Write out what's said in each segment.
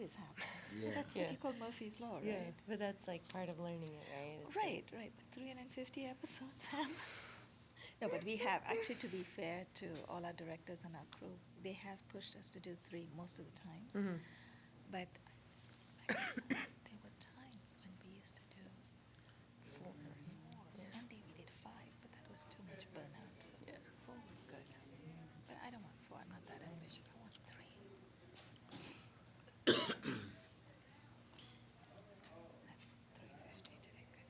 always happens. Yeah. That's what you call Murphy's Law, right? Right, but that's like part of learning it, right? It's Right, right. But 350 episodes, Sam. No, but we have, actually, to be fair to all our directors and our crew, they have pushed us to do 3 most of the times. Mm-hmm. But there were times when we used to do 4 or 4. Yeah. One day we did 5, but that was too much burnout. So Yeah. 4 was good. But I don't want 4. I'm not that ambitious. I want 3. That's 350 today. Good.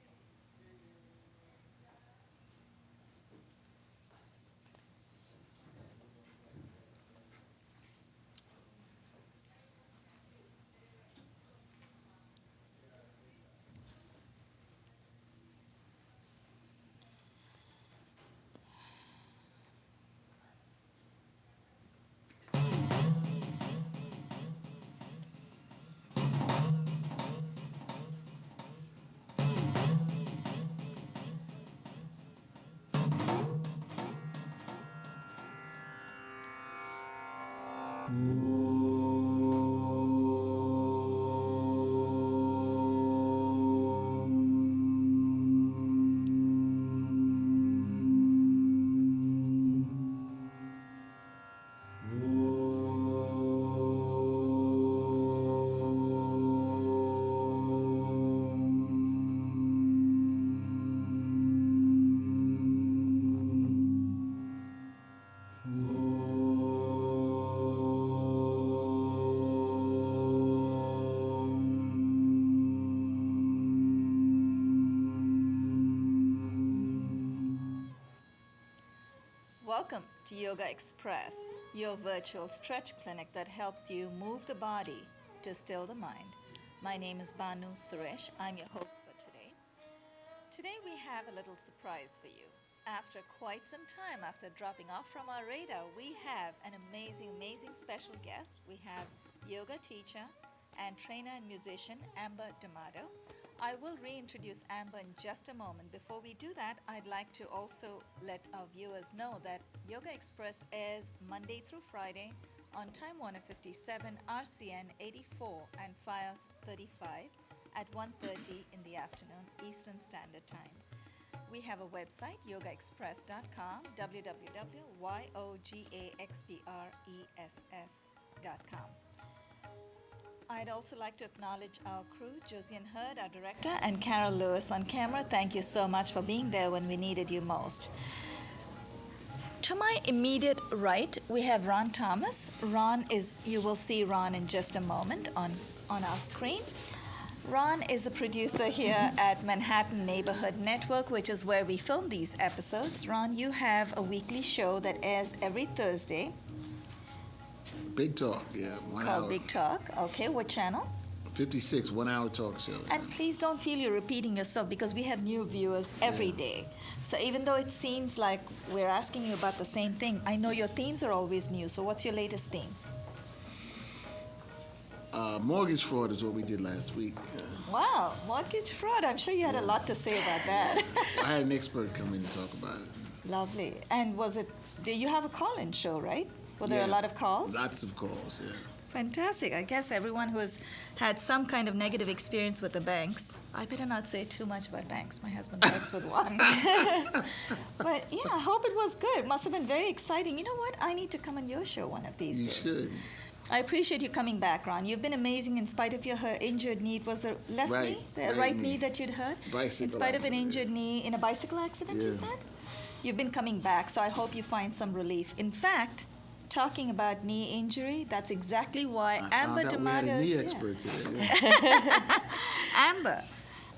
Welcome to Yogaxpress, your virtual stretch clinic that helps you move the body to still the mind. My name is Banu Suresh. I'm your host for today. Today we have a little surprise for you. After quite some time, after dropping off from our radar, we have an amazing, amazing special guest. We have yoga teacher and trainer and musician Ambyr D'Amato. I will reintroduce Ambyr in just a moment. Before we do that, I'd like to also let our viewers know that Yogaxpress airs Monday through Friday on Time Warner 57, RCN 84 and FiOS 35 at 1:30 in the afternoon Eastern Standard Time. We have a website, yogaxpress.com, www.yogaxpress.com. I'd also like to acknowledge our crew, Josian Hurd, our director, and Carol Lewis on camera. Thank you so much for being there when we needed you most. To my immediate right, we have Ron Thomas. You will see Ron in just a moment on our screen. Ron is a producer here at Manhattan Neighborhood Network, which is where we film these episodes. Ron, you have a weekly show that airs every Thursday. Big Talk, yeah. 1 Called hour. Big Talk. Okay, what channel? 56, 1 hour talk show. And please don't feel you're repeating yourself because we have new viewers every day. So even though it seems like we're asking you about the same thing, I know your themes are always new. So what's your latest theme? Mortgage fraud is what we did last week. Wow, mortgage fraud. I'm sure you had a lot to say about that. I had an expert come in and talk about it. Lovely. And did you have a call-in show, right? Were there a lot of calls? Lots of calls, yeah. Fantastic. I guess everyone who has had some kind of negative experience with the banks. I better not say too much about banks. My husband works with one. But yeah, I hope it was good. It must have been very exciting. You know what? I need to come on your show one of these days. You should. I appreciate you coming back, Ron. You've been amazing in spite of your injured knee. It was the left knee? The right knee that you'd hurt? Bicycle in spite of an accident, injured knee in a bicycle accident, you said? You've been coming back, so I hope you find some relief. In fact, talking about knee injury, that's exactly why Ambyr D'Amato is here. We had a knee expert today.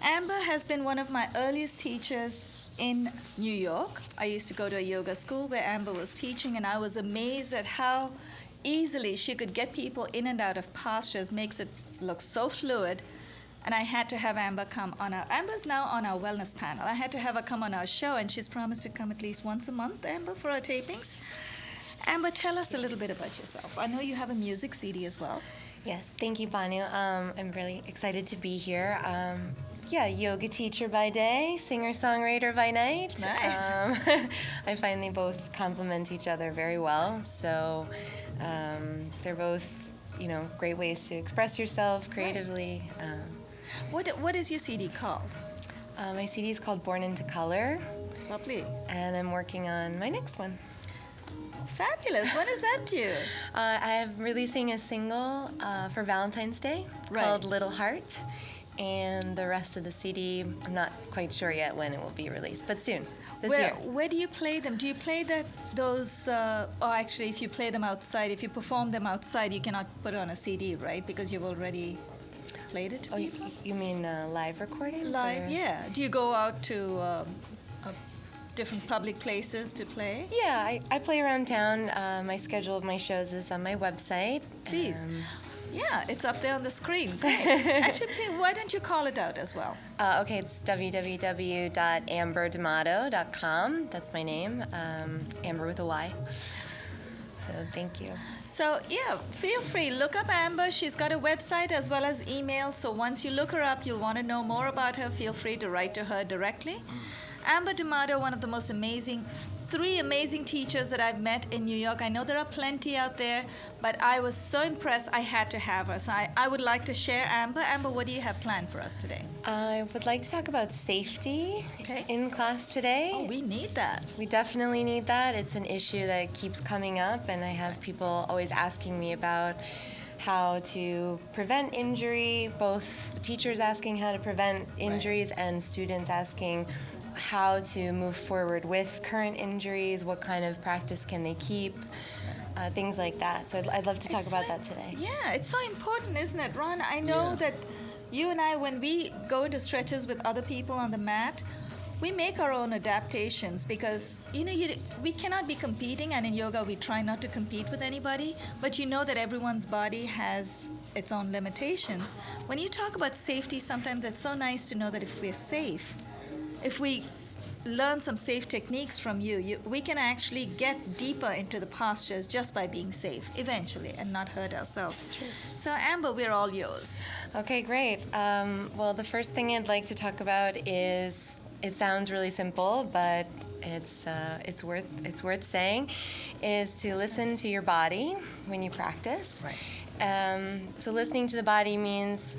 Ambyr has been one of my earliest teachers in New York. I used to go to a yoga school where Ambyr was teaching, and I was amazed at how easily she could get people in and out of postures, makes it look so fluid. And I had to have Ambyr come on Ambyr's now on our wellness panel. I had to have her come on our show, and she's promised to come at least once a month, Ambyr, for our tapings. Ambyr, tell us a little bit about yourself. I know you have a music CD as well. Yes, thank you, Banu. I'm really excited to be here. Yoga teacher by day, singer-songwriter by night. Nice. I find they both complement each other very well. So they're both great ways to express yourself creatively. What is your CD called? My CD is called Born into Color, Lovely. and I'm working on my next one. Fabulous. When is that due? I'm releasing a single for Valentine's Day called Little Heart, and the rest of the CD, I'm not quite sure yet when it will be released, but soon, this year. Where do you play them? Do you play those, actually, if you play them outside, if you perform them outside, you cannot put it on a CD, right? Because you've already played it to Oh, people? you mean live recordings? Live, or? yeah. Do you go out to different public places to play? Yeah, I play around town. My schedule of my shows is on my website. Please. Yeah, it's up there on the screen. Great. Actually, why don't you call it out as well? Okay, it's www.ambyrdamato.com. That's my name, Amber with a Y. So thank you. So, yeah, feel free. Look up Amber. She's got a website as well as email. So once you look her up, you'll want to know more about her. Feel free to write to her directly. Amber D'Amato, one of the most three amazing teachers that I've met in New York. I know there are plenty out there, but I was so impressed I had to have her. So I would like to share Amber. Amber, what do you have planned for us today? I would like to talk about safety in class today. Oh, we need that. We definitely need that. It's an issue that keeps coming up, and I have people always asking me about how to prevent injury, both teachers asking how to prevent injuries and students asking how to move forward with current injuries, what kind of practice can they keep, things like that. So I'd love to talk about that today. Yeah, it's so important, isn't it, Ron? I know that you and I, when we go into stretches with other people on the mat, we make our own adaptations because, we cannot be competing, and in yoga we try not to compete with anybody, but you know that everyone's body has its own limitations. When you talk about safety, sometimes it's so nice to know that if we're safe, if we learn some safe techniques from you, we can actually get deeper into the postures just by being safe eventually and not hurt ourselves. That's true. So Amber, we're all yours. Okay, great. Well, the first thing I'd like to talk about is, it sounds really simple, but it's worth saying, is to listen to your body when you practice. Right. So listening to the body means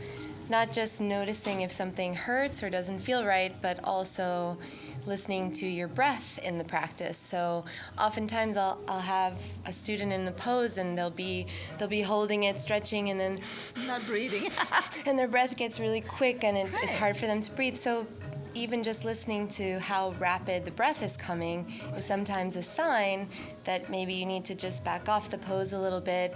not just noticing if something hurts or doesn't feel right, but also listening to your breath in the practice. So oftentimes I'll have a student in the pose and they'll be holding it, stretching, and then Not breathing. and their breath gets really quick, and it's hard for them to breathe. So even just listening to how rapid the breath is coming is sometimes a sign that maybe you need to just back off the pose a little bit,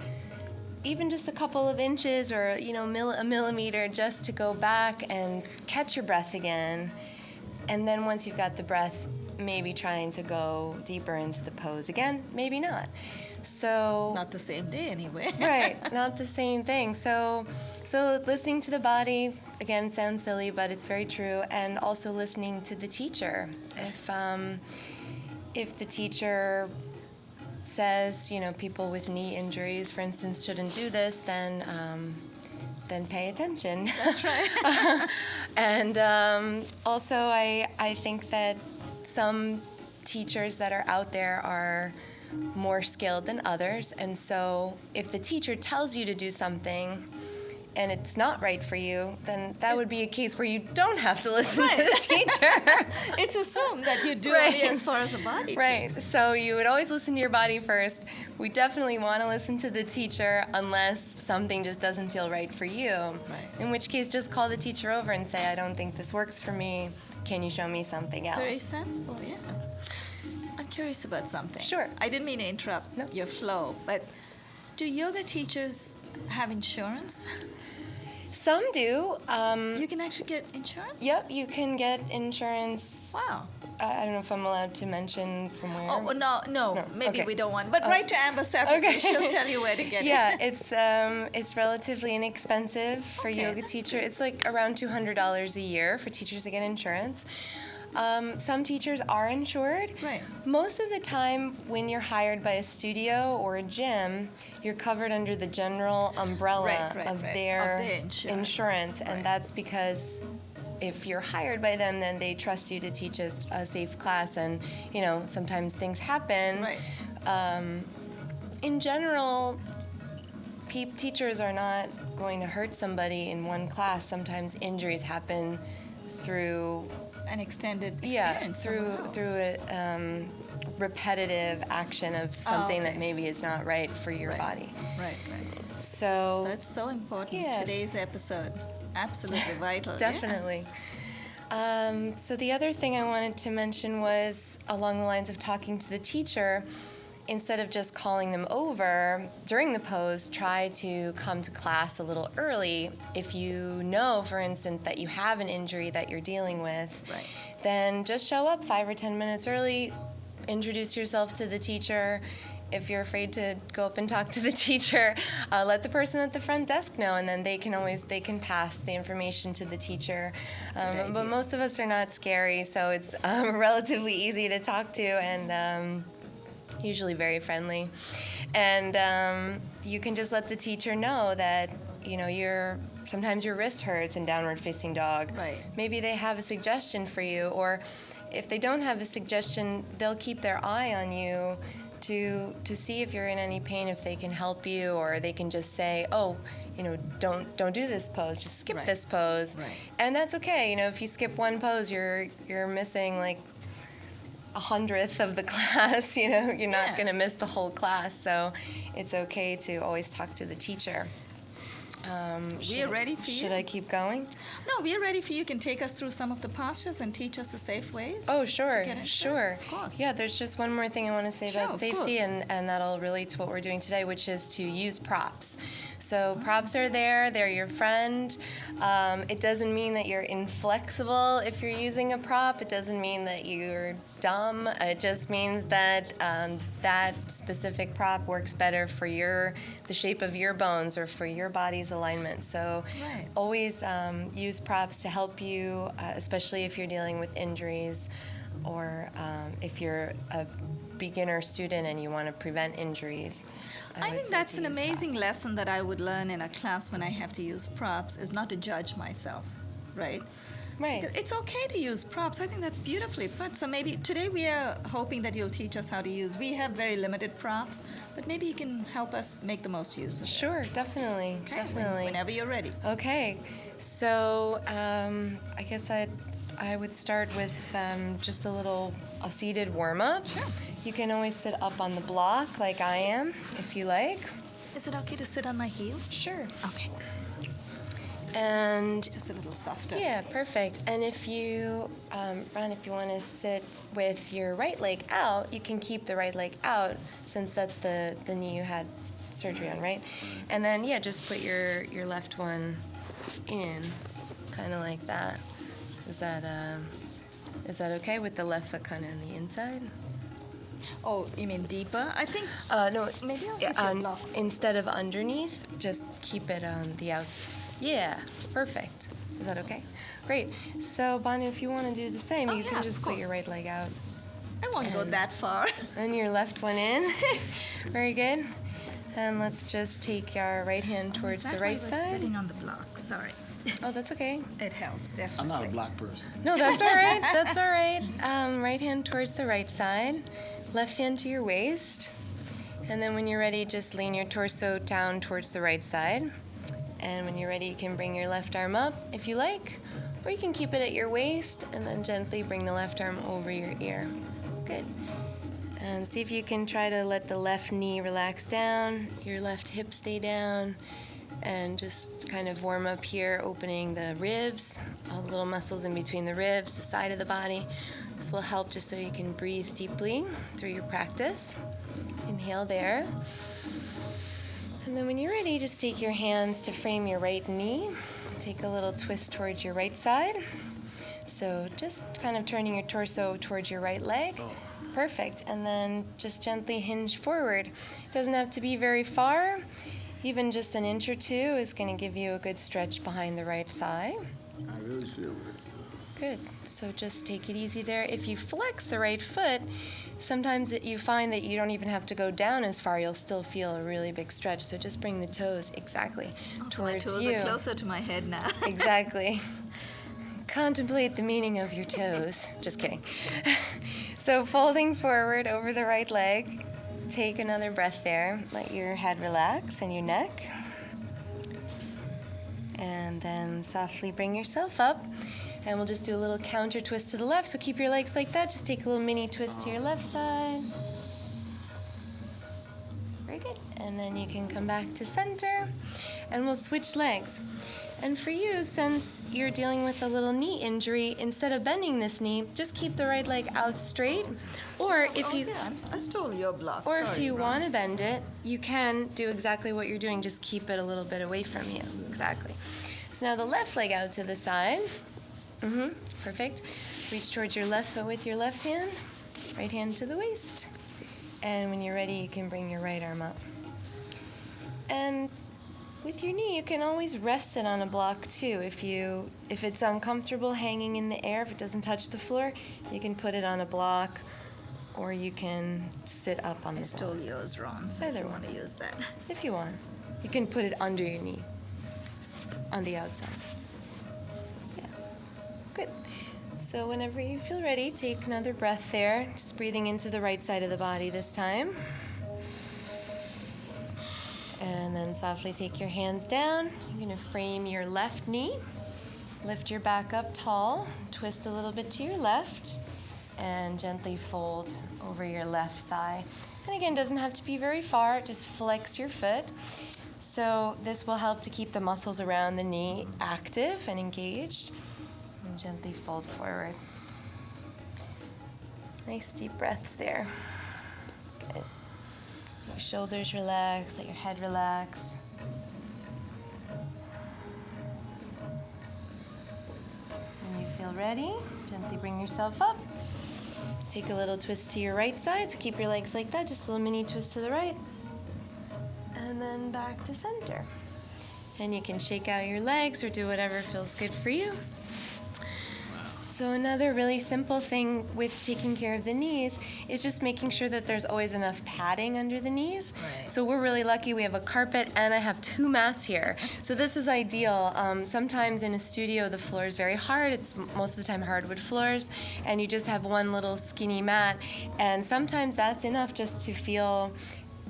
even just a couple of inches or a millimeter, just to go back and catch your breath again. And then once you've got the breath, maybe trying to go deeper into the pose again, maybe not. So Not the same day anyway. right, not the same thing. So listening to the body, again, sounds silly, but it's very true. And also listening to the teacher. If the teacher says, people with knee injuries, for instance, shouldn't do this, then pay attention. That's right. And also, I think that some teachers that are out there are more skilled than others, and so if the teacher tells you to do something and it's not right for you, then that would be a case where you don't have to listen to the teacher. It's assumed that you do Right. it as far as the body. Right, so you would always listen to your body first. We definitely want to listen to the teacher unless something just doesn't feel right for you. Right. In which case, just call the teacher over and say, I don't think this works for me. Can you show me something else? Very sensible, yeah. I'm curious about something. Sure. I didn't mean to interrupt No. your flow, but do yoga teachers have insurance? Some do. You can actually get insurance? Yep, you can get insurance. Wow. I don't know if I'm allowed to mention from where. Oh, no, maybe okay. we don't want. But write to Amber separately. Okay. She'll tell you where to get Yeah, it. it's relatively inexpensive for Okay, yoga that's teacher. good. It's like around $200 a year for teachers to get insurance. Some teachers are insured. Right. Most of the time, when you're hired by a studio or a gym, you're covered under the general umbrella of their insurance, and Right. that's because if you're hired by them, then they trust you to teach a safe class, and sometimes things happen. Right. In general, teachers are not going to hurt somebody in one class. Sometimes injuries happen through An extended experience. through a repetitive action of something that maybe is not right for your body. Right. So So it's so important. Yes. Today's episode, absolutely vital. definitely. So the other thing I wanted to mention was along the lines of talking to the teacher. Instead of just calling them over during the pose, try to come to class a little early. If you know, for instance, that you have an injury that you're dealing with, then just show up 5 or 10 minutes early, introduce yourself to the teacher. If you're afraid to go up and talk to the teacher, let the person at the front desk know, and then they can pass the information to the teacher. But most of us are not scary, so it's relatively easy to talk to, and usually very friendly. And you can just let the teacher know that, sometimes your wrist hurts in downward facing dog. Right. Maybe they have a suggestion for you, or if they don't have a suggestion, they'll keep their eye on you to see if you're in any pain, if they can help you, or they can just say, don't do this pose, just skip this pose. Right. And that's okay. If you skip one pose, you're missing like 100th of the class. You're not going to miss the whole class, so it's okay to always talk to the teacher. We are ready for you. Should I keep going? No, we are ready for you. You can take us through some of the postures and teach us the safe ways. Oh, sure, to get into sure. it. Of course. Yeah, there's just one more thing I want to say Sure, about of safety, course. and that'll relate to what we're doing today, which is to use props. So props are there, they're your friend. It doesn't mean that you're inflexible if you're using a prop. It doesn't mean that you're dumb. It just means that that specific prop works better for the shape of your bones or for your body's alignment. So always use props to help you, especially if you're dealing with injuries, or if you're a beginner student and you want to prevent injuries. I would think say that's to an use amazing props. lesson that I would learn in a class when I have to use props, is not to judge myself, right? Right. It's okay to use props. I think that's beautifully put. So maybe today we are hoping that you'll teach us how to use. We have very limited props, but maybe you can help us make the most use of it. Sure, definitely, Okay, definitely. Whenever you're ready. Okay, so I guess I would start with just a seated warm-up. Sure. You can always sit up on the block like I am, if you like. Is it okay to sit on my heels? Sure. Okay. And Just a little softer. yeah, perfect. And if you, Ron, if you want to sit with your right leg out, you can keep the right leg out, since that's the knee you had surgery on, right? And then, yeah, just put your left one in, kind of like that. Is that okay with the left foot kind of on the inside? Oh, you mean deeper? I think No, maybe I'll put your block. instead of underneath, just keep it on the outside. Yeah, perfect. Is that okay? Great. So, Banu, if you want to do the same, you yeah, can just of put your course. right leg out I won't go that far. and your left one in. Very good. And let's just take our right hand towards the right side. Sitting on the block. Sorry. Oh, that's okay. It helps, definitely. I'm not a block person. No, that's all right. That's all right. Right hand towards the right side, left hand to your waist. And then when you're ready, just lean your torso down towards the right side. And when you're ready, you can bring your left arm up if you like, or you can keep it at your waist and then gently bring the left arm over your ear. Good. And see if you can try to let the left knee relax down, your left hip stay down, and just kind of warm up here, opening the ribs, all the little muscles in between the ribs, the side of the body. This will help just so you can breathe deeply through your practice. Inhale there. And then when you're ready, just take your hands to frame your right knee. Take a little twist towards your right side. So just kind of turning your torso towards your right leg. Perfect. And then just gently hinge forward. It doesn't have to be very far. Even just an inch or two is going to give you a good stretch behind the right thigh. I really feel this. Good. So just take it easy there. If you flex the right foot, sometimes you find that you don't even have to go down as far. You'll still feel a really big stretch. So just bring the toes exactly So my towards toes you. are closer to my head now. Exactly. Contemplate the meaning of your toes. Just kidding. So folding forward over the right leg. take another breath there. Let your head relax and your neck. And then softly bring yourself up. And we'll just do a little counter twist to the left. So keep your legs like that. Just take a little mini twist to your left side. Very good. And then you can come back to center. And we'll switch legs. And for you, since you're dealing with a little knee injury, instead of bending this knee, just keep the right leg out straight. Or if I stole your block. Or if you want to bend it, you can do exactly what you're doing. Just keep it a little bit away from you. Exactly. So now the left leg out to the side. Perfect. Reach towards your left foot with your left hand. Right hand to the waist. And when you're ready, you can bring your right arm up. And with your knee, you can always rest it on a block too. If it's uncomfortable hanging in the air, if it doesn't touch the floor, you can put it on a block, or you can sit up on the block. I stole yours, Ron. So Either if you one. want to use that. If you want. You can put it under your knee, on the outside. Yeah. Good. So whenever you feel ready, take another breath there. Just breathing into the right side of the body this time. And then softly take your hands down. You're going to frame your left knee. Lift your back up tall. Twist a little bit to your left. And gently fold over your left thigh. And again, doesn't have to be very far. Just flex your foot. So this will help to keep the muscles around the knee active and engaged. And gently fold forward. Nice deep breaths there. Good. Let your shoulders relax, let your head relax. When you feel ready, gently bring yourself up. Take a little twist to your right side, so keep your legs like that, just a little mini twist to the right. And then back to center. And you can shake out your legs or do whatever feels good for you. So another really simple thing with taking care of the knees is just making sure that there's always enough padding under the knees. Right. So we're really lucky. We have a carpet and I have 2 mats here. So this is ideal. Sometimes in a studio the floor is very hard. It's most of the time hardwood floors, and you just have one little skinny mat. And sometimes that's enough just to feel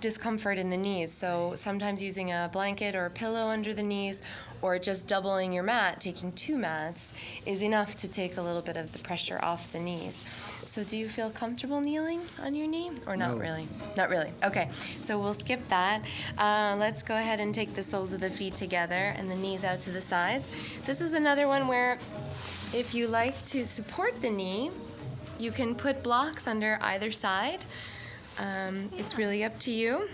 discomfort in the knees. So sometimes using a blanket or a pillow under the knees, or just doubling your mat, taking 2 mats, is enough to take a little bit of the pressure off the knees. So do you feel comfortable kneeling on your knee, or not No. really? Not really. Okay, so we'll skip that. Let's go ahead and take the soles of the feet together and the knees out to the sides. This is another one where if you like to support the knee, you can put blocks under either side. It's really up to you.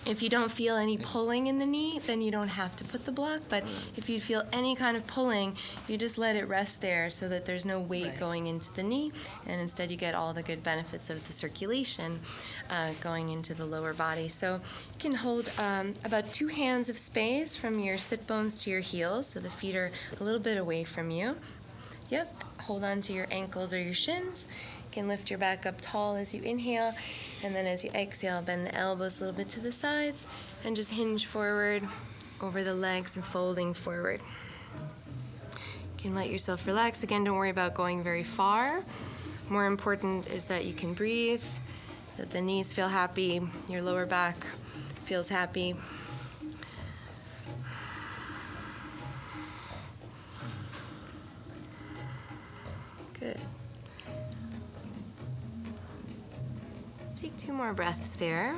If you don't feel any pulling in the knee, then you don't have to put the block. But if you feel any kind of pulling, you just let it rest there so that there's no weight going into the knee, and instead you get all the good benefits of the circulation going into the lower body. So you can hold about 2 hands of space from your sit bones to your heels, so the feet are a little bit away from you. Yep, hold on to your ankles or your shins. You can lift your back up tall as you inhale, and then as you exhale, bend the elbows a little bit to the sides and just hinge forward over the legs and folding forward. You can let yourself relax. Again, don't worry about going very far. More important is that you can breathe, that the knees feel happy, your lower back feels happy. Good. Take 2 more breaths there.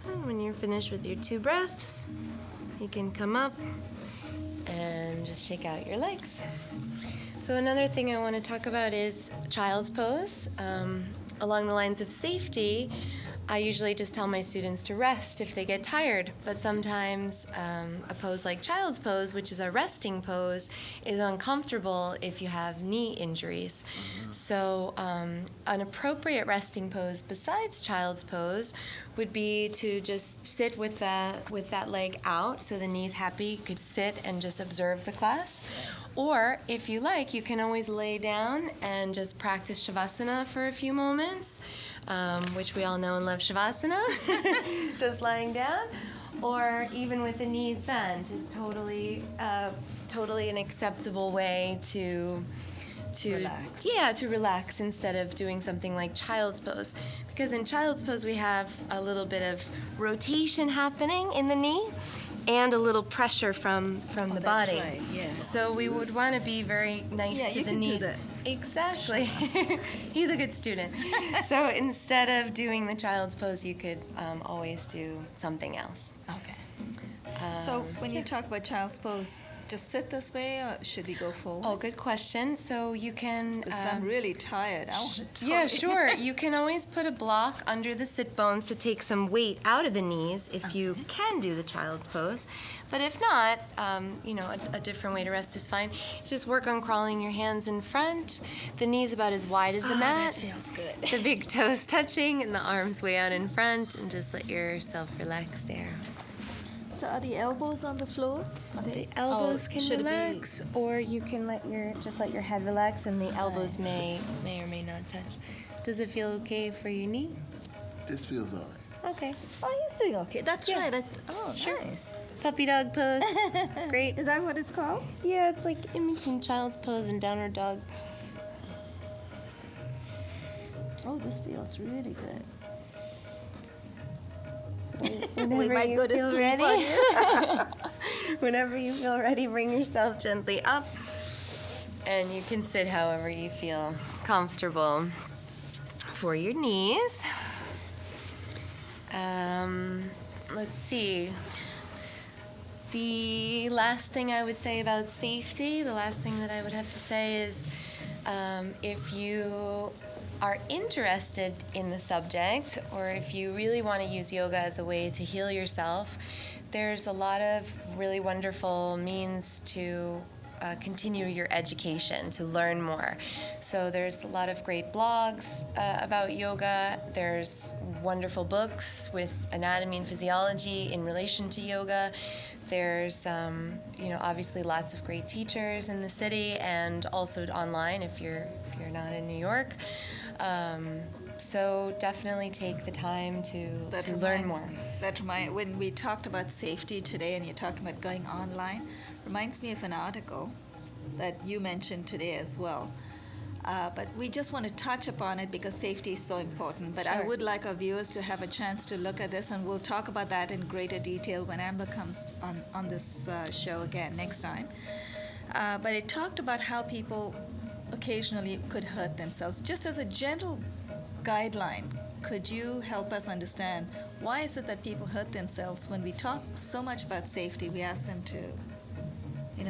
And when you're finished with your 2 breaths, you can come up and just shake out your legs. So another thing I want to talk about is child's pose. Along the lines of safety, I usually just tell my students to rest if they get tired, but sometimes a pose like child's pose, which is a resting pose, is uncomfortable if you have knee injuries. So an appropriate resting pose besides child's pose would be to just sit with that leg out so the knee's happy. You could sit and just observe the class. Or, if you like, you can always lay down and just practice Shavasana for a few moments, which we all know and love Shavasana, just lying down. or even with the knees bent is totally an acceptable way to relax. Yeah, to relax instead of doing something like child's pose. Because in child's pose we have a little bit of rotation happening in the knee and a little pressure from the body. Right, yes. So we would want to be very nice to the knees. Do that. Exactly. He's a good student. So instead of doing the child's pose, you could always do something else. Okay. So when you talk about child's pose, just sit this way, or should we go forward? Oh, good question. So you can... Because I'm really tired. I want to Yeah, sure. You can always put a block under the sit bones to take some weight out of the knees if you can do the child's pose. But if not, a different way to rest is fine. Just work on crawling your hands in front, the knees about as wide as the mat. That feels good. The big toes touching and the arms way out in front, and just let yourself relax there. So are the elbows on the floor? The elbows can should it be- relax, or you can let your head relax, and the elbows may or may not touch. Does it feel okay for your knee? This feels all right. Okay. Oh, he's doing okay. That's Yeah. right. Sure. Nice. Puppy dog pose. Great. Is that what it's called? Yeah, it's like in between child's pose and downward dog. Oh, this feels really good. Whenever We might you go to feel sleep ready, on you. whenever you feel ready, bring yourself gently up, and you can sit however you feel comfortable for your knees. Let's see. The last thing I would say about safety, the last thing that I would have to say is if you are interested in the subject, or if you really want to use yoga as a way to heal yourself, there's a lot of really wonderful means to continue your education, to learn more. So there's a lot of great blogs about yoga. There's wonderful books with anatomy and physiology in relation to yoga. There's, obviously lots of great teachers in the city and also online if you're not in New York. So definitely take the time to learn more. When we talked about safety today, and you're talking about going online, reminds me of an article that you mentioned today as well. But we just want to touch upon it because safety is so important. But I Sure. would like our viewers to have a chance to look at this, and we'll talk about that in greater detail when Amber comes on this show again next time. But it talked about how people occasionally could hurt themselves. Just as a general guideline, could you help us understand why is it that people hurt themselves? When we talk so much about safety, we ask them to,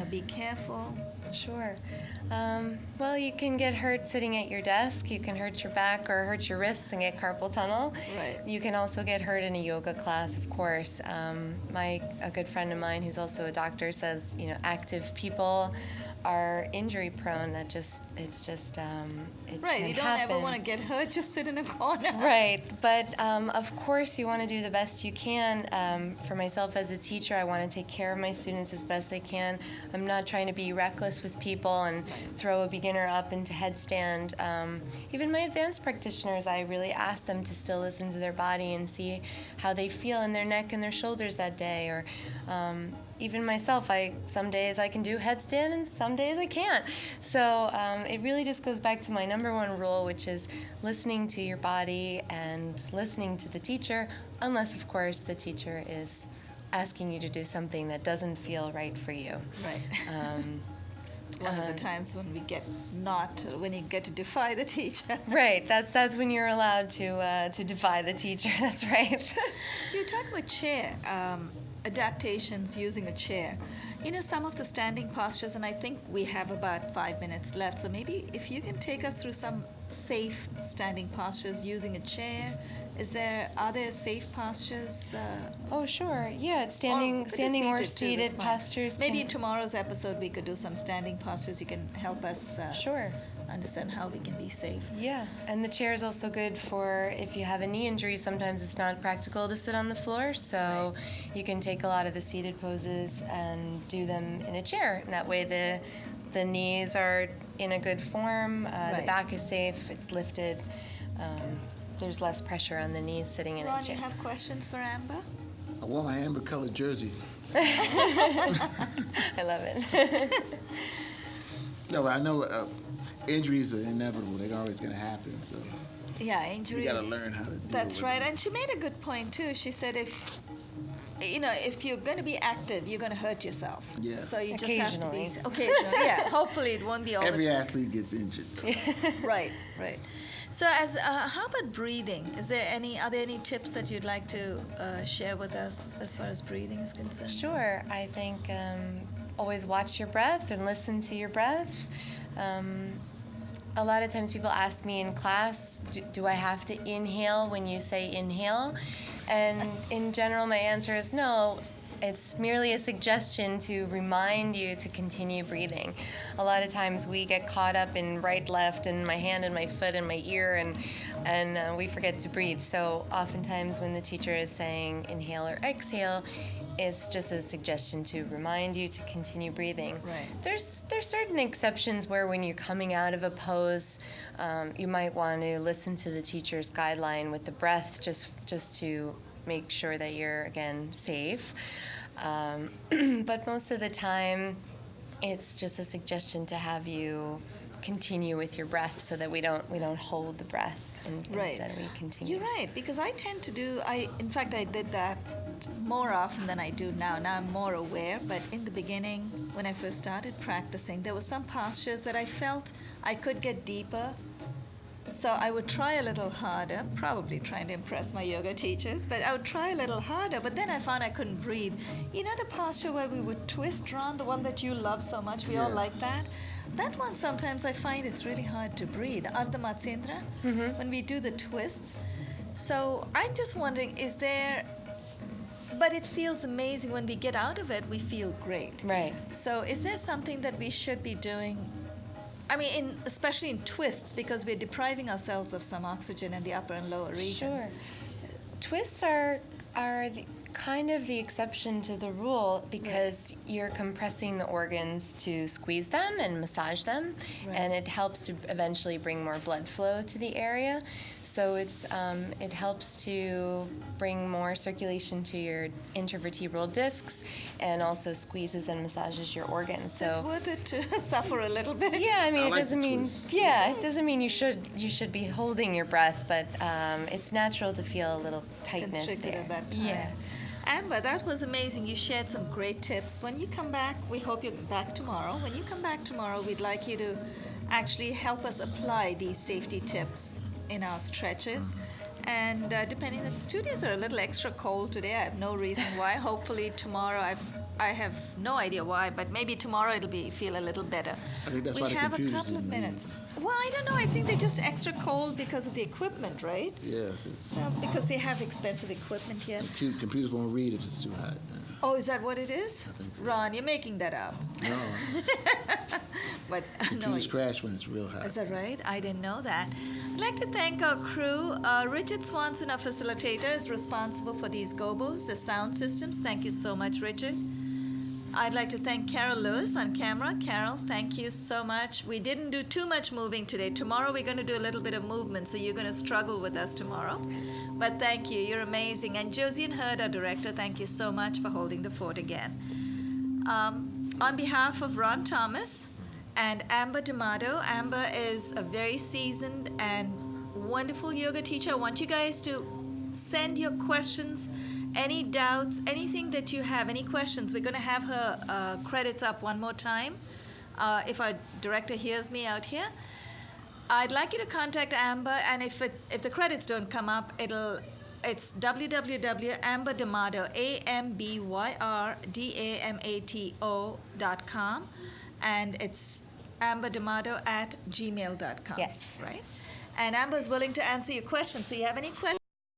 be careful. Sure. Well, you can get hurt sitting at your desk. You can hurt your back or hurt your wrists and get carpal tunnel. Right. You can also get hurt in a yoga class, of course. A good friend of mine who's also a doctor says, active people are injury prone. It Right, can you don't happen. ever want to get hurt, just sit in a corner. Right, but of course you want to do the best you can. For myself as a teacher, I want to take care of my students as best I can. I'm not trying to be reckless with people and throw a beginner up into headstand. Even my advanced practitioners, I really ask them to still listen to their body and see how they feel in their neck and their shoulders that day. Or even myself, some days I can do headstand and some days I can't. So it really just goes back to my number one rule, which is listening to your body and listening to the teacher, unless, of course, the teacher is asking you to do something that doesn't feel right for you. Right. One of the times when when you get to defy the teacher. Right, that's when you're allowed to defy the teacher. That's right. You talk about chair, adaptations using a chair. Some of the standing postures, and I think we have about 5 minutes left, so maybe if you can take us through some safe standing postures using a chair. Are there safe postures? Oh, sure. Yeah, it's standing or too, seated that's fine. postures. Maybe in tomorrow's episode we could do some standing postures. You can help us Sure. understand how we can be safe. Yeah, and the chair is also good for if you have a knee injury. Sometimes it's not practical to sit on the floor, so you can take a lot of the seated poses and do them in a chair. And that way the knees are in a good form, the back is safe, it's lifted. There's less pressure on the knees sitting in Ron, a chair. you have questions for Amber? I wore my amber-colored jersey. I love it. No, I know injuries are inevitable. They're always going to happen. So Yeah, injuries. you got to learn how to deal That's with right. it. And she made a good point too. She said if you're going to be active, you're going to hurt yourself. Yeah. So you just have to be Occasionally. occasionally. Yeah. Hopefully it won't be all Every the time. athlete gets injured. Right. Right. So how about breathing? Are there any tips that you'd like to share with us as far as breathing is concerned? Sure. I think always watch your breath and listen to your breath. A lot of times people ask me in class, do I have to inhale when you say inhale? And in general, my answer is no. It's merely a suggestion to remind you to continue breathing. A lot of times we get caught up in right, left, and my hand and my foot and my ear, and we forget to breathe. So oftentimes when the teacher is saying inhale or exhale, it's just a suggestion to remind you to continue breathing. Right. There's certain exceptions where when you're coming out of a pose, you might want to listen to the teacher's guideline with the breath just to make sure that you're, again, safe. But most of the time, it's just a suggestion to have you continue with your breath so that we don't hold the breath and Right. instead we continue. You're right, because I tend to in fact, I did that more often than I do now. Now I'm more aware, but in the beginning, when I first started practicing, there were some postures that I felt I could get deeper. So I would try a little harder, probably trying to impress my yoga teachers, but I would try a little harder, but then I found I couldn't breathe. You know the posture where we would twist around, the one that you love so much, we all Yeah. like that? That one sometimes I find it's really hard to breathe. Ardha Matsendra, when we do the twists. So I'm just wondering, but it feels amazing when we get out of it, we feel great. Right. So is there something that we should be doing? I mean, especially in twists, because we're depriving ourselves of some oxygen in the upper and lower regions. Sure. Twists are kind of the exception to the rule because you're compressing the organs to squeeze them and massage them, Right. and it helps to eventually bring more blood flow to the area. So it helps to bring more circulation to your intervertebral discs, and also squeezes and massages your organs. So It's worth it to suffer a little bit. yeah, I mean, I it like doesn't the mean twist. it doesn't mean you should be holding your breath, but it's natural to feel a little tightness Constricted there. at that time. Yeah. Amber, that was amazing. You shared some great tips. When you come back, we hope you're back tomorrow. When you come back tomorrow, we'd like you to actually help us apply these safety tips in our stretches. And depending, the studios are a little extra cold today. I have no reason why. Hopefully tomorrow, I have no idea why, but maybe tomorrow it'll feel a little better. I think that's we why the have a computers couple of didn't minutes. Well, I don't know. I think they're just extra cold because of the equipment, right? Yeah. So because they have expensive equipment here. Computers won't read if it's too hot. Oh, is that what it is? I think so. Ron, you're making that up. No. But no, Computers crash when it's real hot. is that right? I didn't know that. I'd like to thank our crew. Richard Swanson, our facilitator, is responsible for these gobos, the sound systems. Thank you so much, Richard. I'd like to thank Carol Lewis on camera. Carol, thank you so much. We didn't do too much moving today. Tomorrow we're going to do a little bit of movement, so you're going to struggle with us tomorrow. But thank you. You're amazing. And Josiane Hurd, our director, thank you so much for holding the fort again. On behalf of Ron Thomas and Amber D'Amato, Amber is a very seasoned and wonderful yoga teacher. I want you guys to send your questions, any doubts, anything that you have, any questions. We're going to have her credits up one more time if our director hears me out here. I'd like you to contact Amber, and if the credits don't come up, it's www.amberdamato, AMBYRDAMATO.com, and it's amberdamato@gmail.com. Yes. Right? And Amber's willing to answer your questions. So you have any questions?